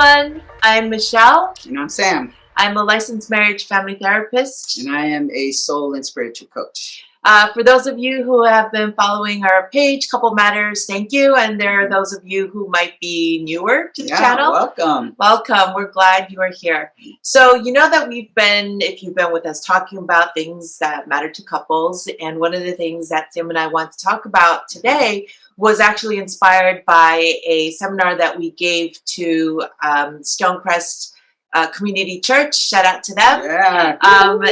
everyone. I'm Michelle. And I'm Sam. I'm a licensed marriage family therapist. And I am a soul and spiritual coach. For those of you who have been following our page, Couple Matters, thank you. And there are those of you who might be newer to the channel. Welcome. Welcome. We're glad you are here. So you know that we've been, if you've been with us, talking about things that matter to couples. And one of the things that Sam and I want to talk about today was actually inspired by a seminar that we gave to Stonecrest Community Church. Shout out to them. Yeah.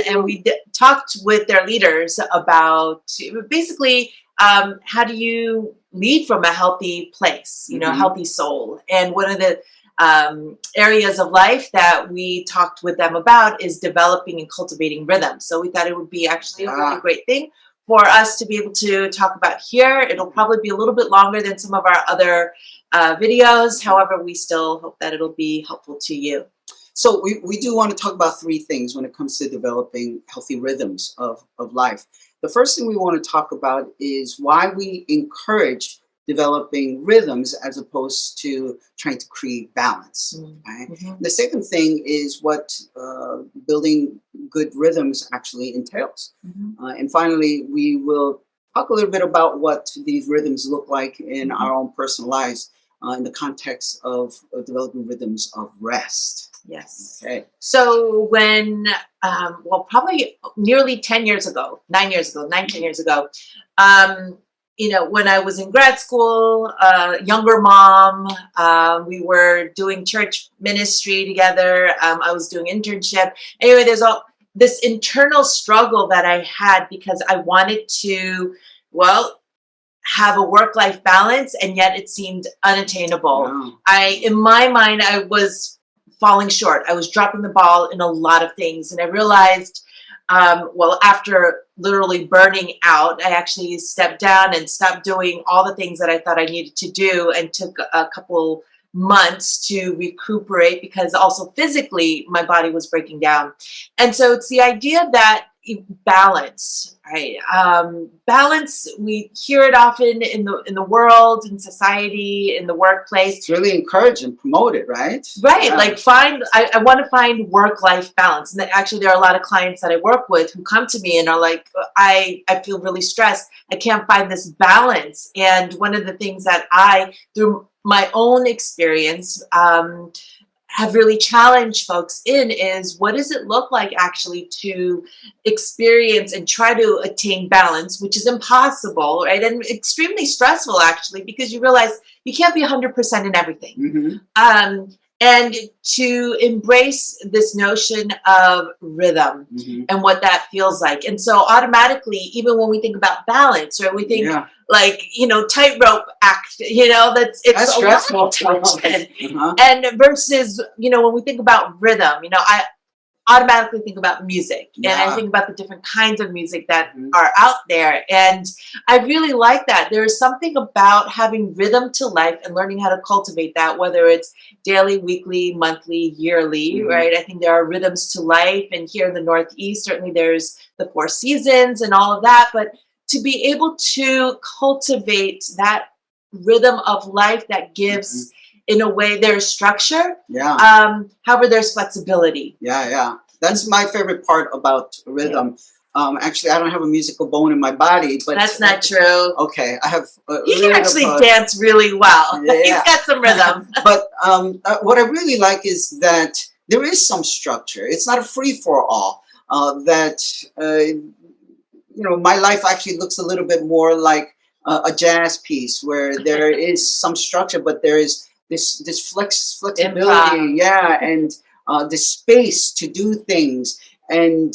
And we talked with their leaders about basically how do you lead from a healthy place, you know, a healthy soul. And one of the areas of life that we talked with them about is developing and cultivating rhythm. So we thought it would be actually a really great thing for us to be able to talk about here. It'll probably be a little bit longer than some of our other videos. However, we still hope that it'll be helpful to you. So we do want to talk about three things when it comes to developing healthy rhythms of life. The first thing we want to talk about is why we encourage developing rhythms as opposed to trying to create balance. Right? The second thing is what building good rhythms actually entails. And finally, we will talk a little bit about what these rhythms look like in our own personal lives in the context of developing rhythms of rest. Yes. Okay. So when, well, probably nearly 10 years ago, 10 years ago, you know, when I was in grad school, younger mom, we were doing church ministry together. I was doing internship. Anyway, there's all this internal struggle that I had because I wanted to, well, have a work-life balance, and yet it seemed unattainable. Wow. In my mind, I was falling short. I was dropping the ball in a lot of things. And I realized, well, after literally burning out, I actually stepped down and stopped doing all the things that I thought I needed to do and took a couple months to recuperate because also physically my body was breaking down. And so it's the idea that balance, right? Balance, we hear it often in the world, in society, in the workplace. It's really encouraged and promoted, right? Right. Yeah. Like I want to find work-life balance. And actually there are a lot of clients that I work with who come to me and are like, I feel really stressed. I can't find this balance. And one of the things that I, through my own experience, have really challenged folks in is what does it look like actually to experience and try to attain balance, which is impossible, right? And extremely stressful actually, because you realize you can't be 100% in everything. And to embrace this notion of rhythm and what that feels like. And so automatically, even when we think about balance, right, we think like, you know, tightrope act, you know, it's stressful. And versus, you know, when we think about rhythm, you know, I automatically think about music and I think about the different kinds of music that are out there. And I really like that. There is something about having rhythm to life and learning how to cultivate that, whether it's daily, weekly, monthly, yearly, right? I think there are rhythms to life. And here in the Northeast, certainly there's the 4 seasons and all of that. But to be able to cultivate that rhythm of life that gives in a way there's structure. However, there's flexibility. That's my favorite part about rhythm. Actually, I don't have a musical bone in my body, but that's not true. Okay, I have. He can actually dance really well. He's got some rhythm. But what I really like is that there is some structure. It's not a free for all. You know, my life actually looks a little bit more like a jazz piece where there is some structure, but there is this flexibility, and the space to do things, and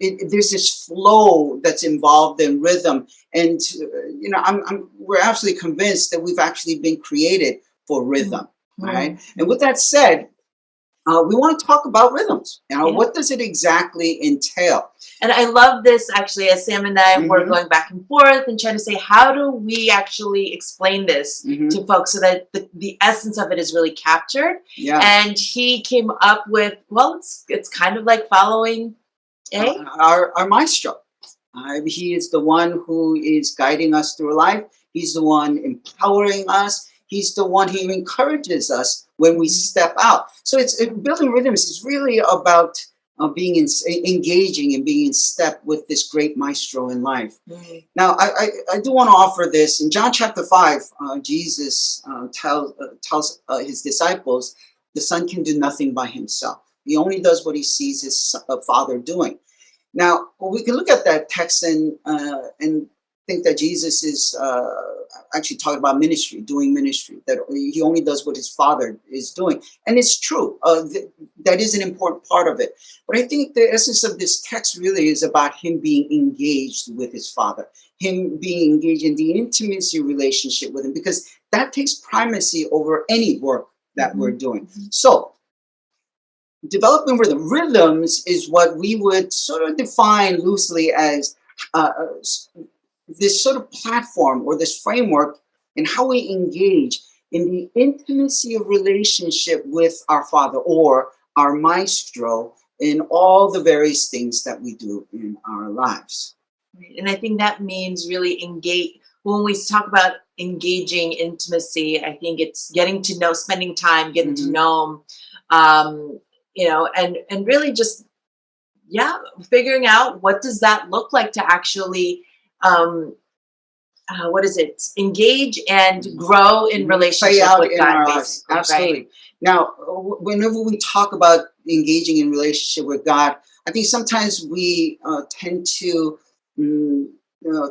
there's this flow that's involved in rhythm, and you know, we're absolutely convinced that we've actually been created for rhythm, right? And with that said, we want to talk about rhythms. You know, what does it exactly entail? And I love this actually, as Sam and I were going back and forth and trying to say, how do we actually explain this to folks so that the essence of it is really captured? And he came up with, well, it's kind of like following our maestro. He is the one who is guiding us through life. He's the one empowering us. He's the one who encourages us when we step out. So building rhythms is really about engaging and being in step with this great maestro in life. Right. Now, I do want to offer this. In John chapter 5, Jesus tells his disciples, the Son can do nothing by himself. He only does what he sees his Father doing. Now, we can look at that text and think that Jesus is actually talking about ministry, doing ministry, that he only does what his Father is doing. And it's true. That is an important part of it. But I think the essence of this text really is about him being engaged with his Father, him being engaged in the intimacy relationship with him, because that takes primacy over any work that we're doing. So, developing rhythms is what we would sort of define loosely as this sort of platform or this framework in how we engage in the intimacy of relationship with our Father or our maestro in all the various things that we do in our lives. And I think that means really engage. When we talk about engaging intimacy, I think it's getting to know, spending time, getting to know them, and really just, figuring out what does that look like to actually, engage and grow in relationship with in God, our lives. Absolutely. Right? Now, whenever we talk about engaging in relationship with God, I think sometimes we tend to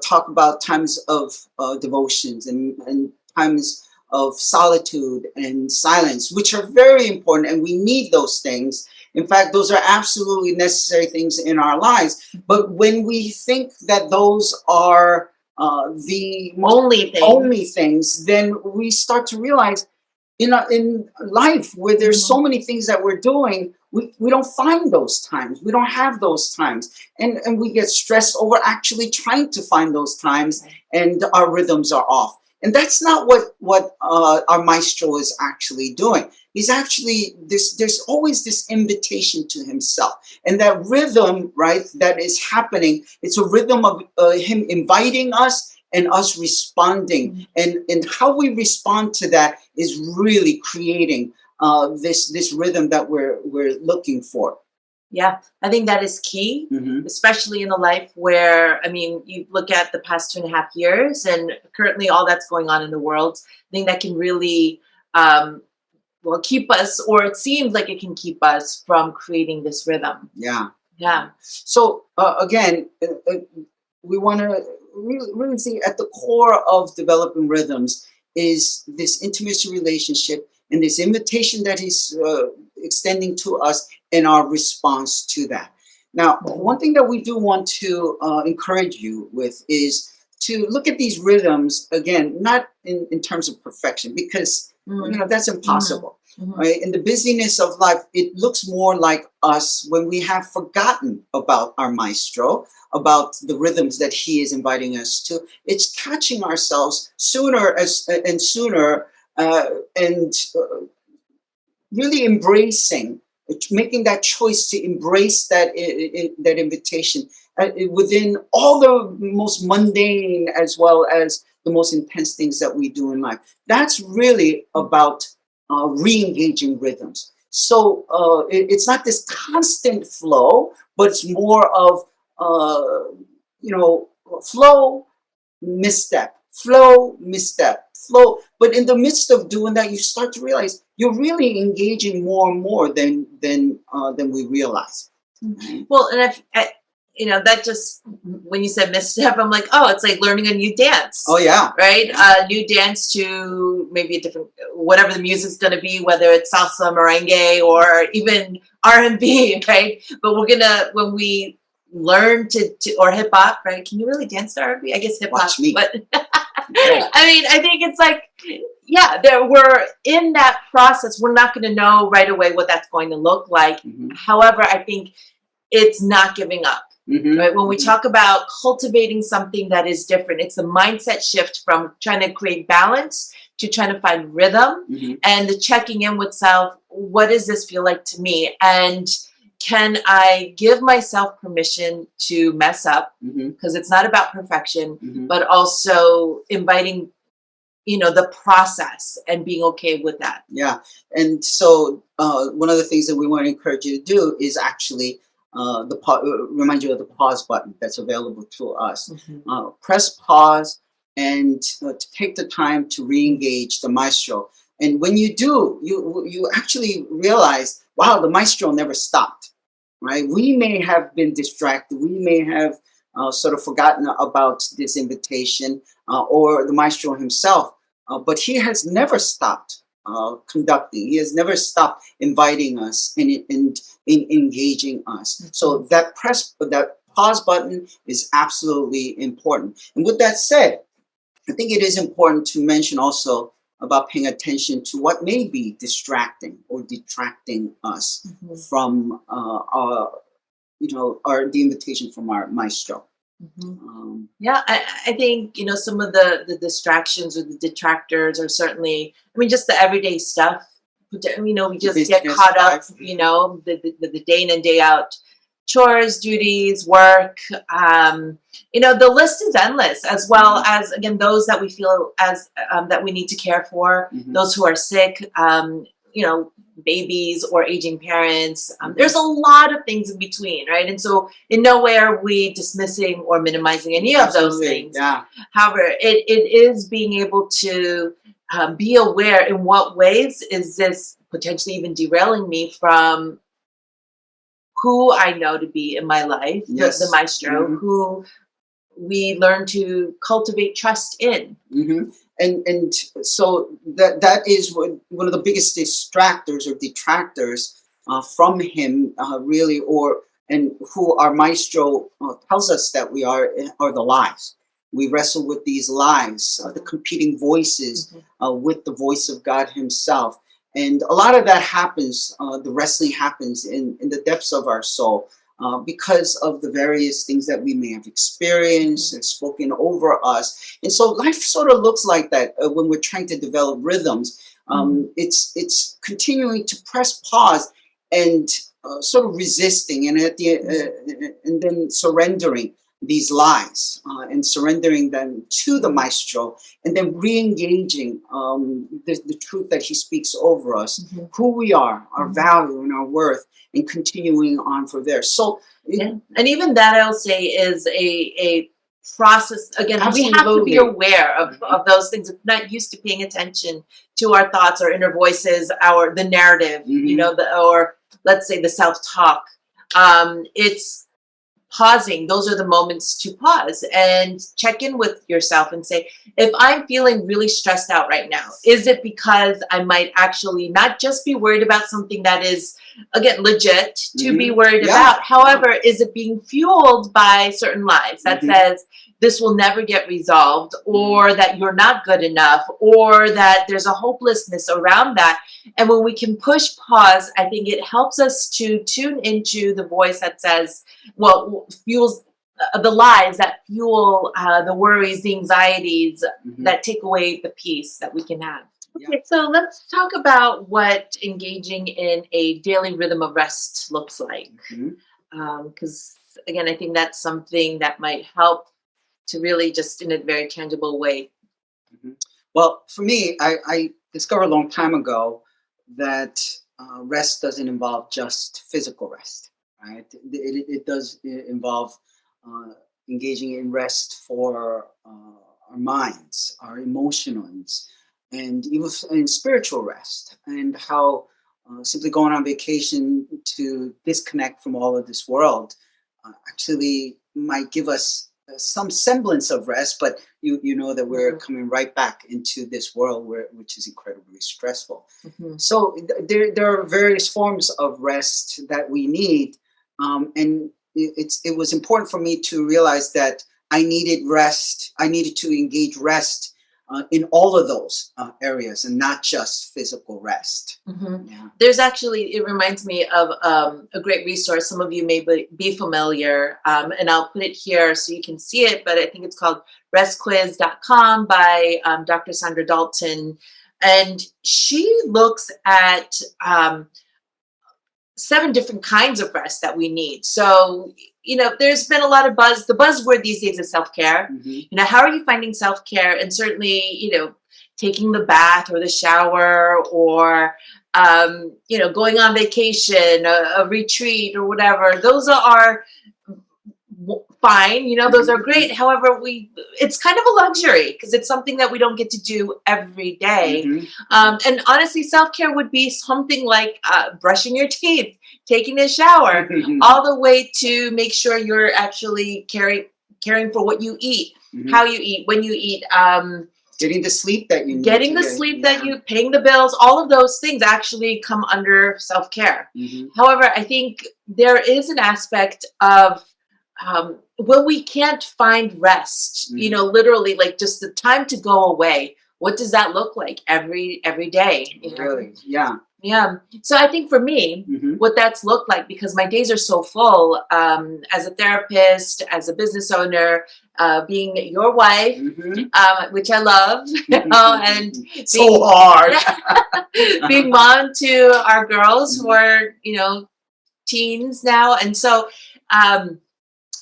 talk about times of devotions and times of solitude and silence, which are very important, and we need those things. In fact, those are absolutely necessary things in our lives. But when we think that those are the only things, then we start to realize in life where there's so many things that we're doing, we don't find those times. We don't have those times. And we get stressed over actually trying to find those times, and our rhythms are off. And that's not what our maestro is actually doing. He's actually, there's always this invitation to himself. And that rhythm, right, that is happening, it's a rhythm of him inviting us and us responding. And how we respond to that is really creating this rhythm that we're looking for. Yeah, I think that is key, especially in a life where, you look at the past 2.5 years and currently all that's going on in the world. I think that can really, keep us, or it seems like it can keep us from creating this rhythm. Yeah. Yeah. So again, we want to really see at the core of developing rhythms is this intimacy relationship and this invitation that he's extending to us and our response to that. Now, one thing that we do want to encourage you with is to look at these rhythms, again, not in terms of perfection, because that's impossible. Right? In the busyness of life, it looks more like us when we have forgotten about our maestro, about the rhythms that he is inviting us to. It's catching ourselves sooner and sooner, and really embracing, making that choice to embrace that invitation within all the most mundane as well as the most intense things that we do in life. That's really about re-engaging rhythms. So it's not this constant flow, but it's more of flow, misstep, flow, misstep, flow. But in the midst of doing that, you start to realize you're really engaging more and more than we realize. Well, and that just, when you said misstep, I'm like, oh, it's like learning a new dance. Oh yeah, right. A new dance to maybe a different, whatever the music's going to be, whether it's salsa, merengue, or even R&B, right? But when we learn to or hip hop, right? Can you really dance to R&B? I guess hip hop, but I think it's like, we're in that process. We're not going to know right away what that's going to look like. However, I think it's not giving up. Right? When we talk about cultivating something that is different, it's a mindset shift from trying to create balance to trying to find rhythm, and the checking in with self. What does this feel like to me? And can I give myself permission to mess up? Because it's not about perfection, but also inviting the process and being okay with that. Yeah. And so one of the things that we want to encourage you to do is actually remind you of the pause button that's available to us. Press pause and to take the time to re-engage the maestro. And when you do, you actually realize, wow, the maestro never stopped, right? We may have been distracted. We may have sort of forgotten about this invitation or the maestro himself, but he has never stopped conducting. He has never stopped inviting us and engaging us. So that pause button is absolutely important. And with that said, I think it is important to mention also about paying attention to what may be distracting or detracting us from the invitation from our maestro. Yeah, I think, some of the distractions or the detractors are certainly, just the everyday stuff. We just get caught up, the day in and day out chores, duties, work. The list is endless, as well as, again, those that we feel as that we need to care for, those who are sick, babies or aging parents. There's a lot of things in between, right? And so in no way are we dismissing or minimizing any of those things. Yeah. However, it is being able to be aware in what ways is this potentially even derailing me from who I know to be in my life, the maestro, who we learn to cultivate trust in. And so that is one of the biggest distractors or detractors from him, really, and who our maestro tells us that we are the lies. We wrestle with these lies, the competing voices with the voice of God himself. And a lot of that happens, the wrestling happens in the depths of our soul because of the various things that we may have experienced and spoken over us. And so life sort of looks like that when we're trying to develop rhythms. It's continuing to press pause and sort of resisting and and then surrendering these lies and surrendering them to the maestro, and then re-engaging the truth that he speaks over us, who we are, our value and our worth, and continuing on from there. So, and even that, I'll say, is a process. Again, absolutely. We have to be aware of those things. If we're not used to paying attention to our thoughts, our inner voices, the narrative, or let's say the self-talk. It's pausing. Those are the moments to pause and check in with yourself and say, if I'm feeling really stressed out right now, is it because I might actually not just be worried about something that is, again, legit to be worried about? However, is it being fueled by certain lies that says this will never get resolved, or that you're not good enough, or that there's a hopelessness around that? And when we can push pause, I think it helps us to tune into the voice that says, fuels the lies that fuel the worries, the anxieties that take away the peace that we can have. Okay, so let's talk about what engaging in a daily rhythm of rest looks like. Because, again, I think that's something that might help to really just in a very tangible way. Well, for me, I discovered a long time ago that rest doesn't involve just physical rest, right? It does involve engaging in rest for our minds, our emotions, and even in spiritual rest, and how simply going on vacation to disconnect from all of this world actually might give us some semblance of rest, but you know that we're coming right back into this world which is incredibly stressful. So there are various forms of rest that we need, and it was important for me to realize that I needed rest. I needed to engage rest in all of those areas, and not just physical rest. There's actually, it reminds me of a great resource. Some of you may be familiar, and I'll put it here so you can see it, but I think it's called restquiz.com by Dr. Saundra Dalton. And she looks at 7 different kinds of rest that we need. So, there's been a lot of buzz. The buzzword these days is self-care. How are you finding self-care? And certainly, taking the bath or the shower, or going on vacation, a retreat or whatever. Those are fine, those are great. However, it's kind of a luxury because it's something that we don't get to do every day. And honestly, self-care would be something like brushing your teeth, taking a shower, all the way to make sure you're actually caring for what you eat, how you eat, when you eat, getting the sleep that you need. That you, paying the bills, all of those things actually come under self-care. However, I think there is an aspect of when we can't find rest, literally like just the time to go away. What does that look like every day? Really? Yeah. Yeah. So I think for me, what that's looked like, because my days are so full, as a therapist, as a business owner, being your wife, which I love, and so hard. being mom to our girls who are, teens now. And so,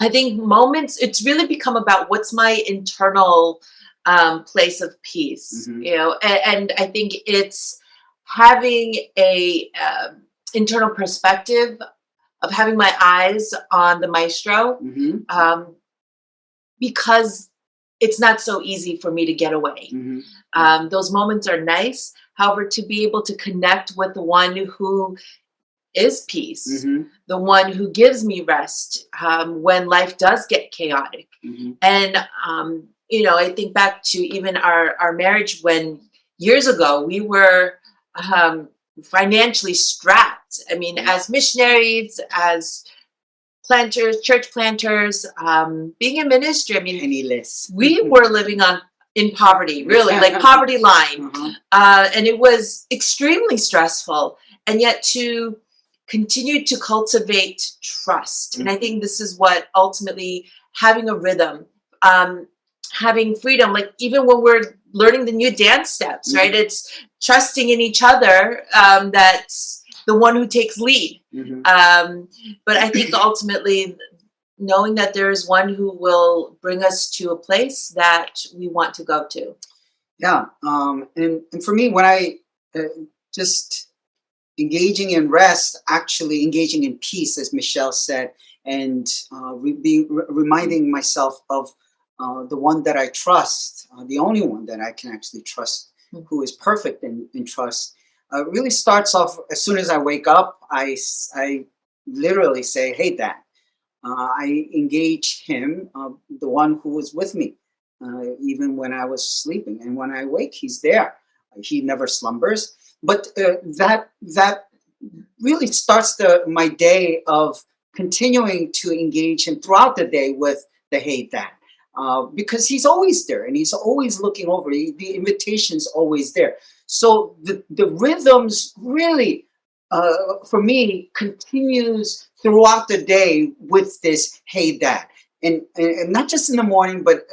I think it's really become about what's my internal place of peace, and I think it's having a internal perspective of having my eyes on the maestro, because it's not so easy for me to get away. Those moments are nice. However, to be able to connect with the one who is peace, the one who gives me rest when life does get chaotic. And I think back to even our marriage, when years ago we were financially strapped. I mean, as missionaries, as planters, church planters, being in ministry, I mean, penniless. We were living in poverty, really, like poverty line. And it was extremely stressful. And yet to continue to cultivate trust. And I think this is what ultimately having a rhythm, having freedom, like even when we're learning the new dance steps, right? It's trusting in each other. That's the one who takes lead. But I think ultimately knowing that there is one who will bring us to a place that we want to go to. Yeah. And for me, when I just engaging in rest, actually engaging in peace, as Michelle said, and reminding myself of the one that I trust, the only one that I can actually trust, who is perfect in trust, really starts off as soon as I wake up. I literally say, "Hey, Dad." I engage him, the one who was with me, even when I was sleeping, and when I wake, he's there. He never slumbers. But that really starts my day of continuing to engage him throughout the day with the "Hey, Dad," because he's always there and he's always looking over. The invitation's always there. So the rhythms really, for me, continues throughout the day with this "Hey, Dad," and not just in the morning, but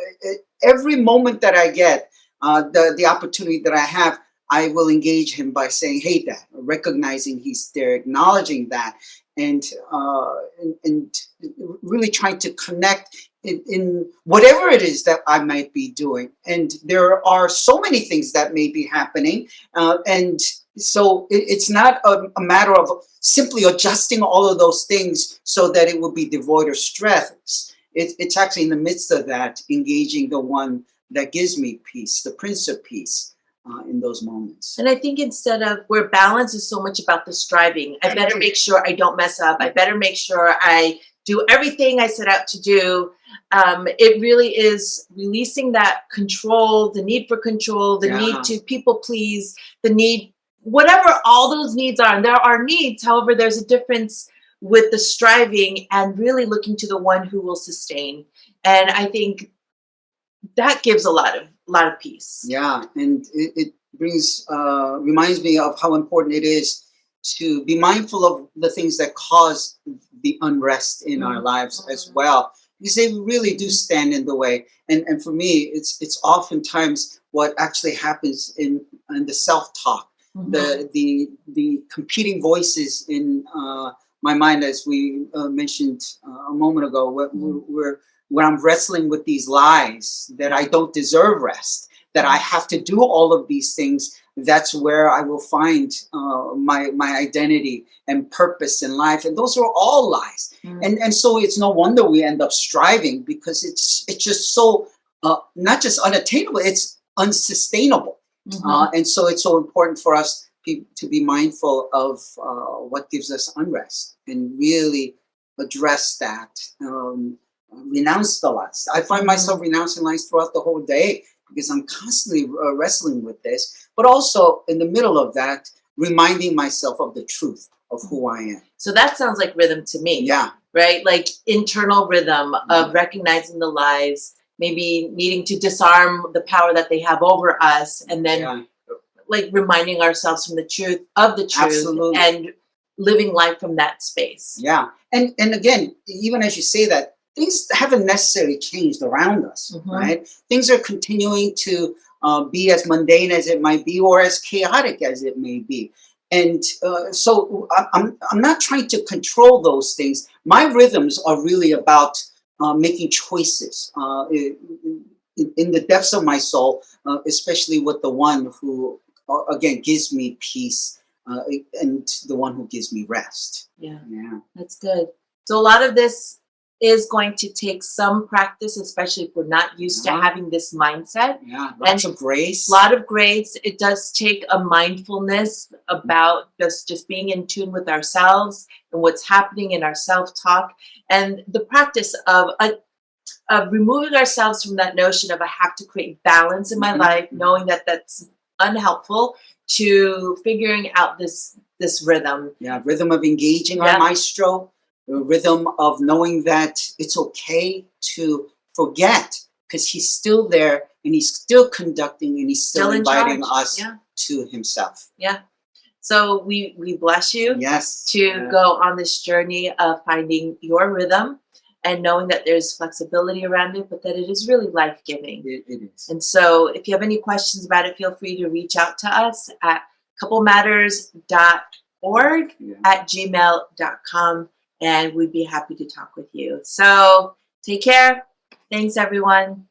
every moment that I get, the opportunity that I have, I will engage him by saying, "Hey, Dad," recognizing he's there, acknowledging that, and really trying to connect in whatever it is that I might be doing. And there are so many things that may be happening, and so it's not a matter of simply adjusting all of those things so that it will be devoid of stress. It's actually in the midst of that, engaging the one that gives me peace, the Prince of Peace. In those moments. And I think instead of where balance is so much about the striving, I better make sure I don't mess up. I better make sure I do everything I set out to do. It really is releasing that control, the need for control, the need to people please, the need, whatever all those needs are. And there are needs. However, there's a difference with the striving and really looking to the one who will sustain. And I think that gives a lot of peace. Yeah, and it reminds me of how important it is to be mindful of the things that cause the unrest in our lives as well, because they really do stand in the way. And for me, it's oftentimes what actually happens in the self-talk, the competing voices in my mind, as we mentioned a moment ago, when I'm wrestling with these lies that I don't deserve rest, that I have to do all of these things, that's where I will find my identity and purpose in life. And those are all lies. And so it's no wonder we end up striving, because it's just so not just unattainable, it's unsustainable. And so it's so important for us to be mindful of what gives us unrest, and really address that. Renounce the lies. I find myself renouncing lies throughout the whole day, because I'm constantly wrestling with this, but also in the middle of that, reminding myself of the truth of who I am. So that sounds like rhythm to me. Yeah. Right? Like internal rhythm of recognizing the lies, maybe needing to disarm the power that they have over us, and then like reminding ourselves from the truth of the truth. Absolutely. And living life from that space. Yeah. And again, even as you say that, things haven't necessarily changed around us, right? Things are continuing to be as mundane as it might be, or as chaotic as it may be. And so I'm not trying to control those things. My rhythms are really about making choices in the depths of my soul, especially with the one who, again, gives me peace, and the one who gives me rest. Yeah, that's good. So a lot of this is going to take some practice, especially if we're not used to having this mindset. Yeah, lots of grace. A lot of grace. It does take a mindfulness about just being in tune with ourselves and what's happening in our self-talk, and the practice of removing ourselves from that notion of I have to create balance in my life, knowing that that's unhelpful, to figuring out this rhythm. Yeah, rhythm of engaging our maestro. A rhythm of knowing that it's okay to forget, because he's still there, and he's still conducting, and he's still inviting us to himself. Yeah. So we bless you to go on this journey of finding your rhythm, and knowing that there's flexibility around it, but that it is really life-giving. It is. And so if you have any questions about it, feel free to reach out to us at couplematters.org @gmail.com. And we'd be happy to talk with you. So take care. Thanks, everyone.